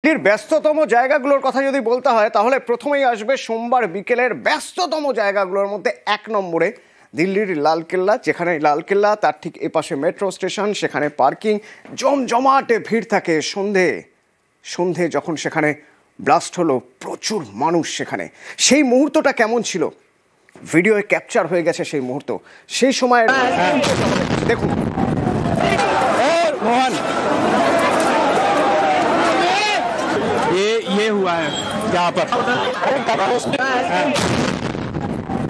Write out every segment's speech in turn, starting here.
দিল্লির ব্যস্ততম জায়গাগুলোর কথা যদি বলতে হয় তাহলে প্রথমেই আসবে সোমবার বিকেলের ব্যস্ততম জায়গাগুলোর মধ্যে এক নম্বরে দিল্লির লালকেল্লা। যেখানে লালকেল্লা তার ঠিক এপাশে মেট্রো স্টেশন, সেখানে পার্কিং, জমজমাটে ভিড় থাকে। সন্ধে যখন সেখানে ব্লাস্ট হলো, প্রচুর মানুষ সেখানে। সেই মুহূর্তটা কেমন ছিল ভিডিওয়ে ক্যাপচার হয়ে গেছে সেই মুহূর্ত। সেই সময় দেখুন। ये हुआ है यहाँ पर।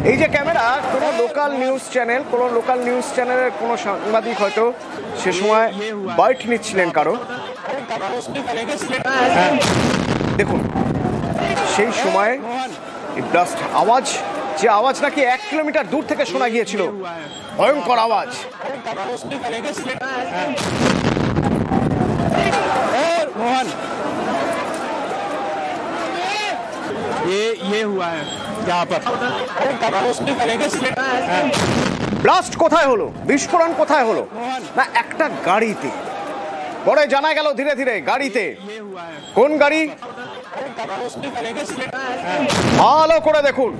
এই যে ক্যামেরা, কোনো লোকাল নিউজ চ্যানেলের কোনো সাংবাদিক হয়তো সে সময় বাইট নিচ্ছিলেন কারো। দেখুন সেই সময় ব্লাস্ট আওয়াজ, যে আওয়াজ নাকি 1 কিলোমিটার দূর থেকে শোনা গিয়েছিল, ভয়ঙ্কর আওয়াজ। ये हुआ है यहाँ पर। ব্লাস্ট কোথায় হলো, বিস্ফোরণ কোথায় হলো? না, একটা গাড়িতে। পরে জানা গেল ধীরে ধীরে গাড়িতে। কোন গাড়ি? ভালো করে দেখুন,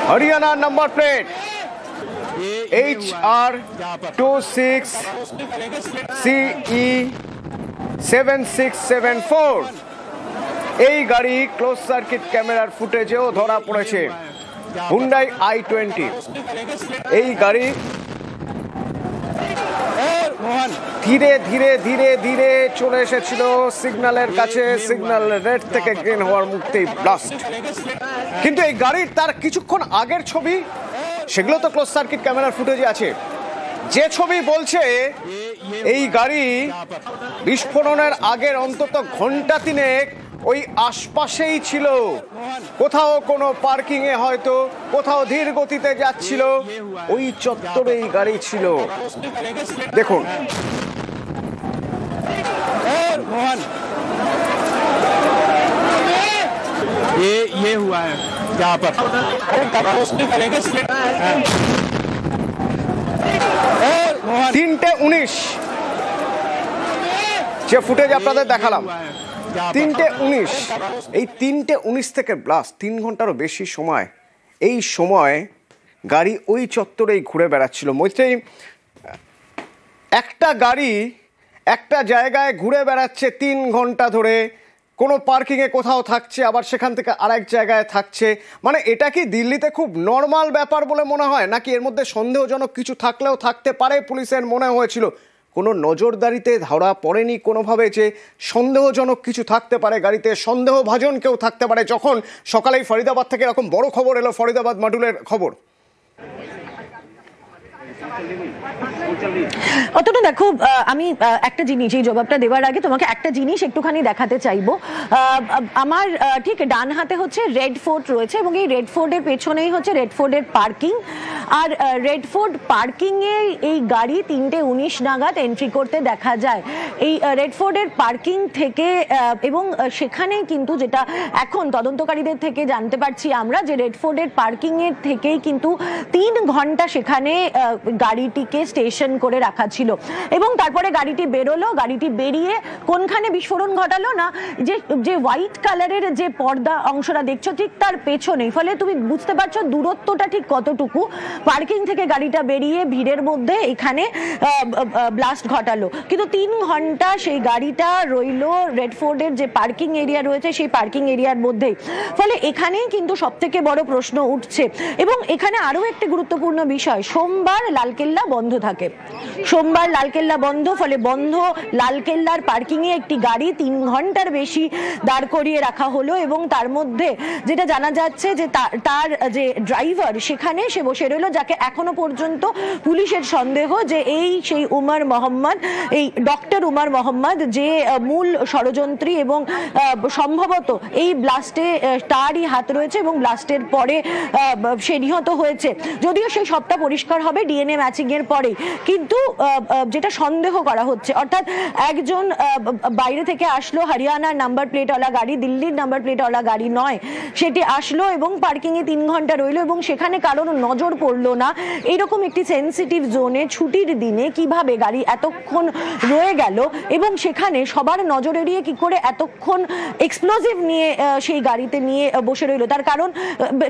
হরিয়ানার নাম্বার প্লেট HR26CE7674। এই গাড়ি ক্লোজ সার্কিট ক্যামেরার ফুটেজেও ধরা পড়েছে। Hyundai i20। এই গাড়ি ধীরে ধীরে ধীরে ধীরে চলে এসেছিল সিগন্যালের কাছে। সিগন্যাল রেড থেকে গ্রিন হওয়ার মুহূর্তেই ব্লাস্ট। কিন্তু এই গাড়ির তার কিছুক্ষণ আগের ছবি, সেগুলো তো ক্লোজ সার্কিট ক্যামেরার ফুটেজে আছে। যে ছবি বলছে এই গাড়ি বিস্ফোরণের আগের অন্তত ঘন্টা তিনেক ওই আশপাশেই ছিল। কোথাও কোনো পার্কিং এ, হয়তো কোথাও ধীর গতিতে যাচ্ছিল, ওই চত্বরেই গাড়ি ছিল। দেখুন ये हुआ है यहाँ पर। 3:19 যে ফুটেজ আপনাদের দেখালাম, 3:19। এই 3:19 থেকে ব্লাস্ট 3 ঘন্টারও বেশি সময়। এই সময় গাড়ি ওই চত্বরেই ঘুরে বেড়াচ্ছিল। মৈত্রেয়ী, একটা গাড়ি একটা জায়গায় ঘুরে বেড়াচ্ছে 3 ঘন্টা ধরে, কোনো পার্কিংয়ে কোথাও থাকছে, আবার সেখান থেকে আরেক জায়গায় থাকছে। মানে এটা কি দিল্লিতে খুব নর্মাল ব্যাপার বলে মনে হয়, নাকি এর মধ্যে সন্দেহজনক কিছু থাকলেও থাকতে পারে? পুলিশের মনে হয়েছিল কোনো নজরদারিতে ধরা পড়েনি কোনোভাবে যে সন্দেহজনক কিছু থাকতে পারে গাড়িতে, সন্দেহভাজন কেউ থাকতে পারে। যখন সকালেই ফরিদাবাদ থেকে এরকম বড় খবর এলো, ফরিদাবাদ মডুলের খবর। অতটা দেখো, আমি একটা জিনিস, এই জবাবটা দেওয়ার আগে তোমাকে একটা জিনিস একটুখানি দেখাতে চাইবো। আমার ঠিক ডান হাতে হচ্ছে রেড ফোর্ট রয়েছে, এবং এই রেড ফোর্টের পেছনেই হচ্ছে রেড ফোর্টের পার্কিং। আর রেড ফোর্ট পার্কিং এ এই গাড়ি 3:19 নাগাদ এন্ট্রি করতে দেখা যায় এই রেড ফোর্টের পার্কিং থেকে। এবং সেখানেই কিন্তু, যেটা এখন তদন্তকারীদের থেকে জানতে পারছি আমরা, যে রেড ফোর্টের পার্কিং এর থেকেই কিন্তু 3 ঘন্টা সেখানে গাড়িটিকে স্টেশন করে রাখা ছিল। এবং তারপরে গাড়িটি বেরোলো, গাড়িটি বেরিয়ে কোনখানে বিস্ফোরণ ঘটালো না, যে হোয়াইট কালারের যে পর্দা অংশটা দেখছো ঠিক তার পেছনেই। ফলে তুমি বুঝতে পারছো দূরত্বটা ঠিক কতটুকু। পার্কিং থেকে গাড়িটা বেরিয়ে ভিড়ের মধ্যে এখানে ব্লাস্ট ঘটালো। কিন্তু 3 ঘন্টা সেই গাড়িটা রইলো রেড ফোর্টের যে পার্কিং এরিয়া রয়েছে সেই পার্কিং এরিয়ার মধ্যেই। ফলে এখানেই কিন্তু সব থেকে বড় প্রশ্ন উঠছে। এবং এখানে আরো একটি গুরুত্বপূর্ণ বিষয়, সোমবার লালকেল্লা বন্ধ থাকে। সোমবার লালকেল্লা বন্ধ, ফলে বন্ধ লালকেল্লার পার্কিং এ একটি গাড়ি 3 ঘন্টার বেশি দাঁড় করিয়ে রাখা হলো। এবং তার মধ্যে যেটা জানা যাচ্ছে যে তার যে ড্রাইভার সেখানে সে বসে রইল, যাকে এখনো পর্যন্ত পুলিশের সন্দেহ যে এই সেই উমর মোহাম্মদ, এই ডক্টর উমর মোহাম্মদ, যে মূল ষড়যন্ত্রী এবং সম্ভবত এই ব্লাস্টে তারই হাত রয়েছে এবং ব্লাস্টের পরে সে নিহত হয়েছে। যদিও সেই সবটা পরিষ্কার হবে ডিএনএ ম্যাচিং এর পরে, কিন্তু যেটা সন্দেহ করা হচ্ছে, অর্থাৎ একজন বাইরে থেকে আসলো, হরিয়ানার নাম্বার প্লেটওয়ালা গাড়ি, দিল্লির নাম্বার প্লেটওয়ালা গাড়ি নয়, সেটি আসলো এবং পার্কিং এ 3 ঘন্টা রইলো এবং সেখানে কারোর নজর পড়লো না। এরকম একটি সেন্সিটিভ জোনে ছুটির দিনে কিভাবে গাড়ি এতক্ষণ রয়ে গেল এবং সেখানে সবার নজর এড়িয়ে কি করে এতক্ষণ এক্সপ্লোসিভ নিয়ে সেই গাড়িতে নিয়ে বসে রইলো? তার কারণ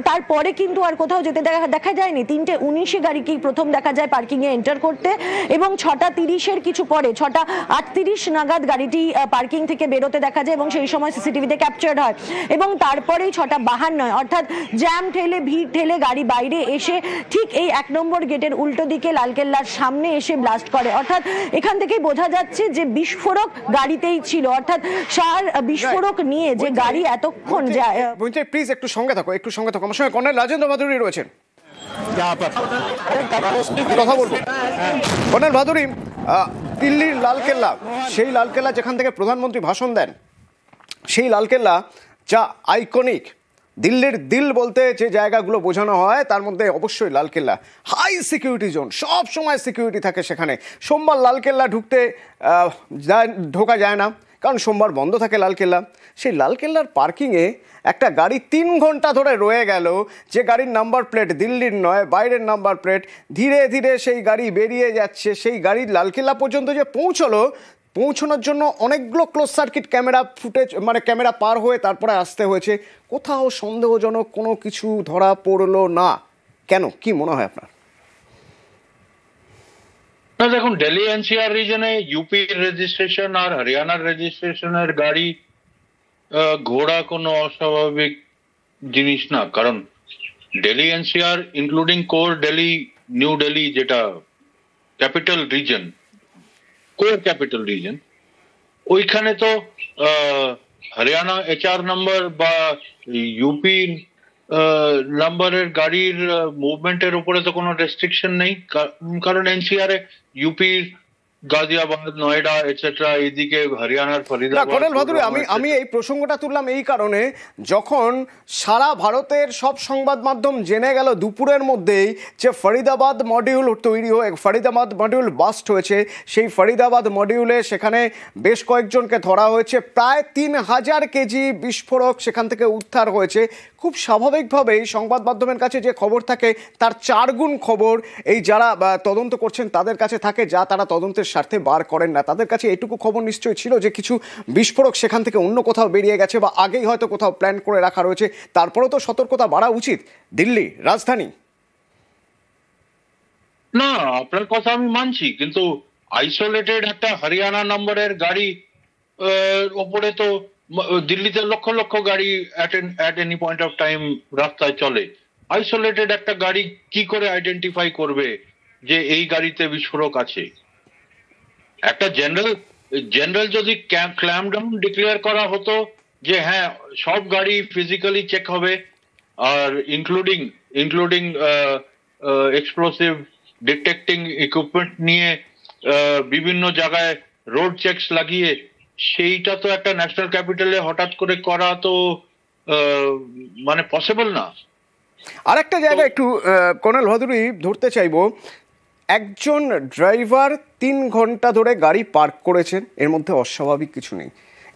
তারপরে কিন্তু আর কোথাও যেতে দেখা যায়নি। 3:19 গাড়িকেই প্রথম দেখা যায় পার্কিং এ এন্টার করতে এবং 6:30 কিছু পরে 6:38 নাগাদ গাড়িটি পার্কিং থেকে বেরোতে দেখা যায় এবং সেই সময় সিসিটিভিতে ক্যাপচার্ড হয় এবং তারপরেই 6:52 অর্থাৎ জ্যাম ঠেলে ভিড় ঠেলে গাড়ি বাইরে এসে ঠিক এই 1 নম্বর গেটের উল্টো দিকে লালকেল্লার সামনে এসে ব্লাস্ট করে। অর্থাৎ এখান থেকেই বোঝা যাচ্ছে যে বিস্ফোরক গাড়িতেই ছিল, অর্থাৎ সার বিস্ফোরক নিয়ে যে গাড়ি এতক্ষণ যায়। প্লিজ একটু সঙ্গে থাকো, একটু সঙ্গে থাকো। আমার সঙ্গে কর্নেল রাজেন্দ্র ভাদুরী রয়েছেন, यहाँ पर কথা বলবো। কর্নেল ভাদুরী, দিল্লির লালকেল্লা, সেই লালকেল্লা যেখান থেকে প্রধানমন্ত্রী ভাষণ দেন, সেই লালকেল্লা যা আইকনিক, দিল্লির দিল বলতে যে জায়গাগুলো বোঝানো হয় তার মধ্যে অবশ্যই লালকেল্লা। হাই সিকিউরিটি জোন, সব সময় সিকিউরিটি থাকে সেখানে। সোমবার লালকেল্লা ঢোকা যায় না, কারণ সোমবার বন্ধ থাকে লালকেল্লা। সেই লালকেল্লার পার্কিংয়ে একটা গাড়ি 3 ঘন্টা ধরে রয়ে গেল, যে গাড়ির নাম্বার প্লেট দিল্লির নয়, বাইরের নাম্বার প্লেট। ধীরে ধীরে সেই গাড়ি বেরিয়ে যাচ্ছে। সেই গাড়ি লালকেল্লা পর্যন্ত যে পৌঁছানোর জন্য অনেকগুলো ক্লোজ সার্কিট ক্যামেরা ফুটেজ, মানে ক্যামেরা পার হয়ে তারপরে আসতে হয়েছে। কোথাও সন্দেহজনক কোনো কিছু ধরা পড়লো না। কেন, কি মনে হয় আপনার? না দেখুন, দিল্লি এনসিআর রিজনে ইউপি রেজিস্ট্রেশন আর হরিয়ানার রেজিস্ট্রেশনের গাড়ি ঘোড়া কোনো অস্বাভাবিক জিনিস না। কারণ Delhi NCR including core Delhi, new Delhi, যেটা capital region, core capital region, ওইখানে তো হরিয়ানা HR নাম্বার বা ইউপি নাম্বারের গাড়ির মুভমেন্টের উপরে তো কোনো রেস্ট্রিকশন নেই। কারণ এনসিআর এ ইউপির গাজিয়াবাদ, নয়ডা এটসেট্রা, এইদিকে হরিয়ানার ফরিদাবাদ। কর্নেল ভাদুরী, আমি এই প্রসঙ্গটা তুললাম এই কারণে, যখন সারা ভারতের সব সংবাদ মাধ্যম জেনে গেল দুপুরের মধ্যেই যে ফরিদাবাদ মডিউল তৈরি হয়ে ফরিদাবাদ মডিউল বাস্ট হয়েছে, সেই ফরিদাবাদ মডিউলে সেখানে বেশ কয়েকজনকে ধরা হয়েছে, প্রায় 3000 কেজি বিস্ফোরক সেখান থেকে উদ্ধার হয়েছে। খুব স্বাভাবিকভাবেই সংবাদ মাধ্যমের কাছে যে খবর থাকে তার 4 গুণ খবর এই যারা তদন্ত করছেন তাদের কাছে থাকে, যা তারা তদন্তের স্বার্থে বার করেন না। তাদের কাছে এটুকু খবর নিশ্চয়ই ছিল যে কিছু বিস্ফোরক সেখান থেকে অন্য কোথাও বেরিয়ে গেছে বা আগেই হয়তো কোথাও প্ল্যান করে রাখা রয়েছে। তারপরেও তো সতর্কতা বাড়া উচিত দিল্লি রাজধানী। না, আপনার কথা আমি মানছি, কিন্তু আইসোলেটেড একটা হরিয়ানা নম্বরের গাড়ি ওপরে তো দিল্লিতে লক্ষ লক্ষ গাড়ি at any point of time রাস্তায় চলে। আইসোলেটেড একটা গাড়ি কি করে আইডেন্টিফাই করবে যে এই গাড়িতে বিস্ফোরক আছে? একটা জেনারেল যদি ক্ল্যাম্পডাউন ডিক্লেয়ার করা হতো যে হ্যাঁ সব গাড়ি ফিজিক্যালি চেক হবে, আর ইনক্লুডিং এক্সপ্লোসিভ ডিটেক্টিং ইকুইপমেন্ট নিয়ে বিভিন্ন জায়গায় রোড চেকস লাগিয়ে, সেইটা তো একটা ন্যাশনাল ক্যাপিটালে হঠাৎ করে করা তো মানে পসিবল না। আরেকটা জায়গা একটু কর্নেল ভাদুরী ধরতে চাইবো, একজন ড্রাইভার 3 ঘন্টা ধরে গাড়ি পার্ক করেছেন, এর মধ্যে অস্বাভাবিক কিছু নেই।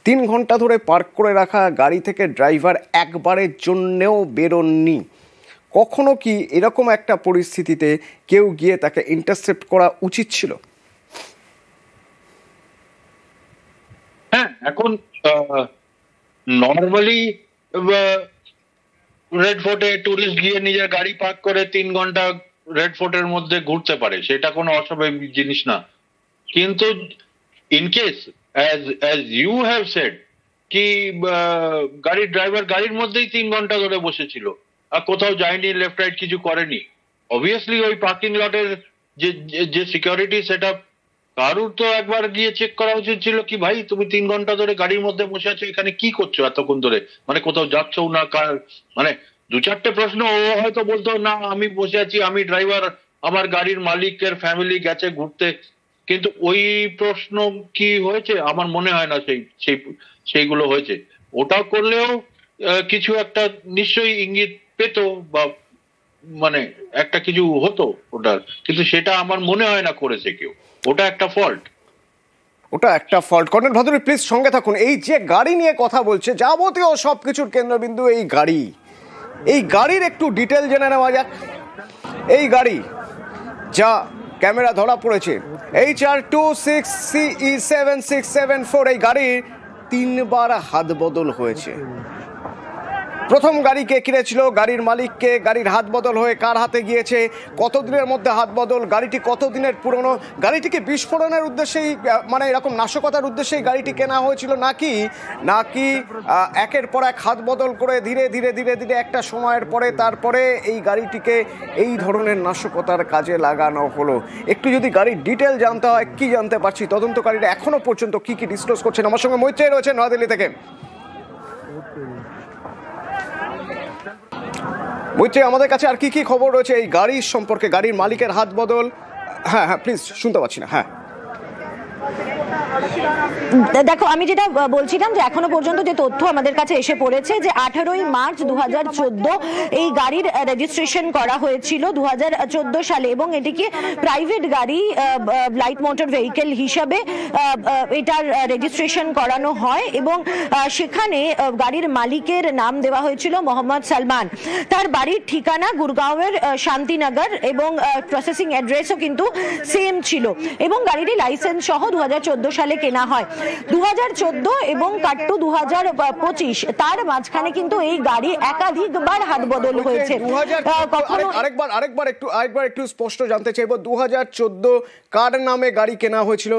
3 ঘন্টা ধরে পার্ক করে রাখা গাড়ি থেকে ড্রাইভার একবারের জন্যেও বেরোননি। কখনো কি এরকম একটা পরিস্থিতিতে কেউ গিয়ে তাকে ইন্টারসেপ্ট করা উচিত ছিল? হ্যাঁ, এখন নর্মালি রেড ফোর্টে টুরিস্ট গিয়ে নিজের গাড়ি পার্ক করে 3 ঘন্টা রেড ফোর্টের মধ্যে ঘুরতে পারে, সেটা কোনো অস্বাভাবিক জিনিস না। কিন্তু in case as you have said কি গাড়ির ড্রাইভার গাড়ির মধ্যেই 3 ঘন্টা ধরে বসেছিল আর কোথাও যায়নি, লেফট রাইট কিছু করেনি, অবভিয়াসলি ওই পার্কিং লটের যে সিকিউরিটি সেট আপ, কারুর তো একবার গিয়ে চেক করা উচিত ছিল কি ভাই তুমি 3 ঘন্টা ধরে গাড়ির মধ্যে বসে আছো, এখানে কি করছো এতক্ষণ ধরে, মানে কোথাও যাচ্ছ না, মানে 2-4টে প্রশ্ন ও হয়তো বলতো না আমি বসে আছি, আমি ড্রাইভার, আমার গাড়ির মালিকের ফ্যামিলি গেছে ঘুরতে। কিন্তু ওই প্রশ্ন কি হয়েছে? আমার মনে হয় না সেইগুলো হয়েছে। ওটা করলেও কিছু একটা নিশ্চয়ই ইঙ্গিত পেত বা মানে একটা কিছু হতো ওটার, কিন্তু সেটা আমার মনে হয় না করেছে কেউ। ওটা একটা ফল্ট। ওটা একটা ফল্ট। কর্নেল ভাদুরী প্লিজ সঙ্গে থাকুন। এই যে গাড়ি নিয়ে কথা বলছে, যাবতীয় সবকিছুর কেন্দ্রবিন্দু এই গাড়ি। এই গাড়ির একটু ডিটেল জেনে নেওয়া যাক। এই গাড়ি যা ক্যামেরা ধরা পড়েছে HR26CE7674, এই গাড়ির 3বার হাত বদল হয়েছে। প্রথম গাড়িকে কিনেছিল, গাড়ির মালিককে, গাড়ির হাত বদল হয়ে কার হাতে গিয়েছে, কতদিনের মধ্যে হাত বদল, গাড়িটি কতদিনের পুরনো, গাড়িটিকে বিস্ফোরণের উদ্দেশ্যেই মানে এরকম নাশকতার উদ্দেশ্যেই গাড়িটি কেনা হয়েছিল নাকি একের পর এক হাত বদল করে ধীরে ধীরে ধীরে ধীরে একটা সময়ের পরে তারপরে এই গাড়িটিকে এই ধরনের নাশকতার কাজে লাগানো হলো। একটু যদি গাড়ির ডিটেল জানতে হয়, কি জানতে পারছি, তদন্তকারীরা এখনো পর্যন্ত কি কি ডিসক্লোজ করছেন। আমার সঙ্গে মৈত্রী রয়েছে নয়াদিল্লি থেকে। মৈত্রী, আমাদের কাছে আর কি কি খবর রয়েছে এই গাড়ির সম্পর্কে, গাড়ির মালিকের হাত বদল? হ্যাঁ হ্যাঁ প্লিজ, শুনতে পাচ্ছি না। হ্যাঁ দেখো, আমি যেটা বলছিলাম যে এখনো পর্যন্ত যে তথ্য আমাদের কাছে এসে পড়েছে যে 18ই মার্চ 2014 এই গাড়ির রেজিস্ট্রেশন করা হয়েছিল 2014 সালে, এবং এটিকে প্রাইভেট গাড়ি, লাইট মোটর ভেহিকেল হিসাবে এটার রেজিস্ট্রেশন করানো হয়, এবং সেখানে গাড়ির মালিকের নাম দেওয়া হয়েছিল মোহাম্মদ সালমান। তার বাড়ির ঠিকানা গুরগাঁওয়ের শান্তিনগর, এবং প্রসেসিং অ্যাড্রেসও কিন্তু সেম ছিল, এবং গাড়িটি লাইসেন্স সহ 2014 সালে কেনা হয়। 2014 এবং কাট্টু 2025 তার মাঝখানে কিন্তু এই গাড়ি একাধিকবার হাত বদল হয়েছে। আরেকবার একটু স্পষ্ট জানতে চাইবো, 2014 কার নামে গাড়ি কেনা হয়েছিল?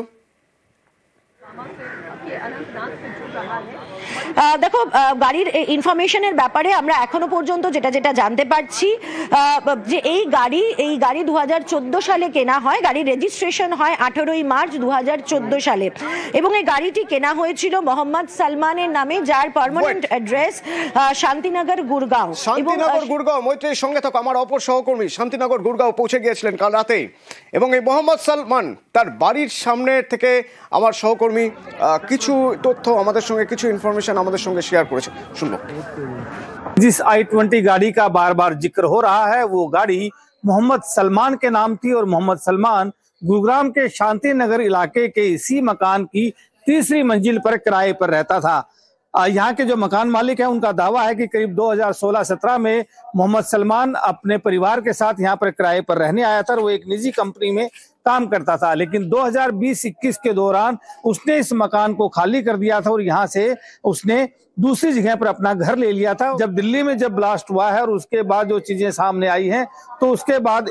দেখো, গাড়ির ইনফরমেশনের ব্যাপারে আমরা এখনো পর্যন্ত যেটা জানতে পারছি যে এই গাড়ি 2014 সালে কেনা হয়, গাড়ির রেজিস্ট্রেশন হয় 18ই মার্চ 2014 সালে, এবং এই গাড়িটি কেনা হয়েছিল মোহাম্মদ সালমানের নামে, যার পার্মানেন্ট অ্যাড্রেস শান্তিনগর গুরগাঁও। শান্তিনগর গুরগাঁও। মৈত্রীর সঙ্গে থাকো, আমার অপর সহকর্মী শান্তিনগর গুরগাঁও পৌঁছে গিয়েছিলেন কাল রাতে, এবং এই মোহাম্মদ সালমান তার বাড়ির সামনে থেকে আমার সহকর্মী কিছু তথ্য আমাদের সঙ্গে, কিছু ইনফরমেশন আমাদের সঙ্গে শেয়ার করেছে, শুনবো। जिस I-20 गाड़ी का बार बार जिक्र हो रहा है वो गाड़ी मोहम्मद सलमान के नाम थी, और मोहम्मद सलमान गुरुग्राम के शांति नगर इलाके के इसी मकान की तीसरी मंजिल पर किराए पर रहता था। यहाँ के जो मकान मालिक है उनका दावा है कि करीब 2016-17 में मोहम्मद सलमान अपने परिवार के साथ यहाँ पर किराए पर रहने आया था, और वो एक निजी कंपनी में काम करता था, लेकिन 2020-21 के दौरान उसने इस मकान को खाली कर दिया था और यहाँ से उसने दूसरी जगह पर अपना घर ले लिया था। जब दिल्ली में ब्लास्ट हुआ है और उसके बाद जो चीजें सामने आई हैं, तो उसके बाद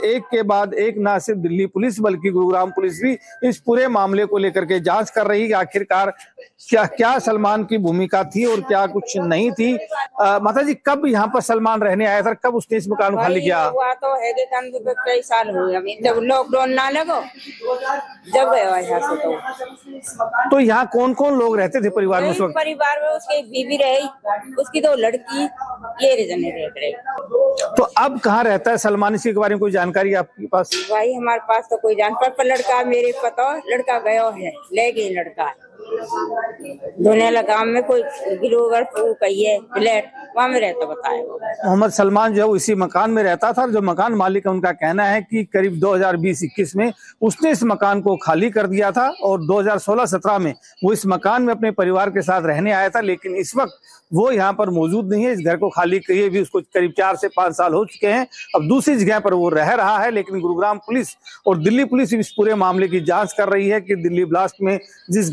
एक ना सिर्फ दिल्ली पुलिस बल्कि गुरुग्राम पुलिस भी इस पूरे मामले को लेकर के जांच कर रही है। आखिरकार क्या सलमान की भूमिका थी और क्या कुछ नहीं थी। माता जी, कब यहाँ पर सलमान रहने आया था, कब उसने इस मकान को खाली किया? तो है कई साल हुए, अभी जब लॉकडाउन ना लगो जब गया यहाँ से। तो यहाँ कौन कौन लोग रहते थे परिवार में उस वक्त? परिवार में उसकी एक बीवी रही, उसकी 2 लड़की, ये जने रहे। तो अब कहाँ रहता है सलमान, इसके बारे में कोई जानकारी आपके पास? भाई हमारे पास तो कोई जानकार, पर लड़का मेरे पता, लड़का गया है, ले गई लड़का धोनेला गांव में कोई गिरोवर कहिए फ्लैट, वहाँ में रहता बताया। मोहम्मद सलमान जो इसी मकान में रहता था, जो मकान मालिक है उनका कहना है कि करीब 2020-21 में उसने इस मकान को खाली कर दिया था, और 2016-17 में वो इस मकान में अपने परिवार के साथ रहने आया था, लेकिन इस वक्त वो यहाँ पर मौजूद नहीं है। इस घर को खाली किए भी उसको करीब 4 से 5 साल हो चुके हैं। अब दूसरी जगह पर वो रह रहा है, लेकिन गुरुग्राम पुलिस और दिल्ली पुलिस इस पूरे मामले की जांच कर रही है कि दिल्ली ब्लास्ट में जिस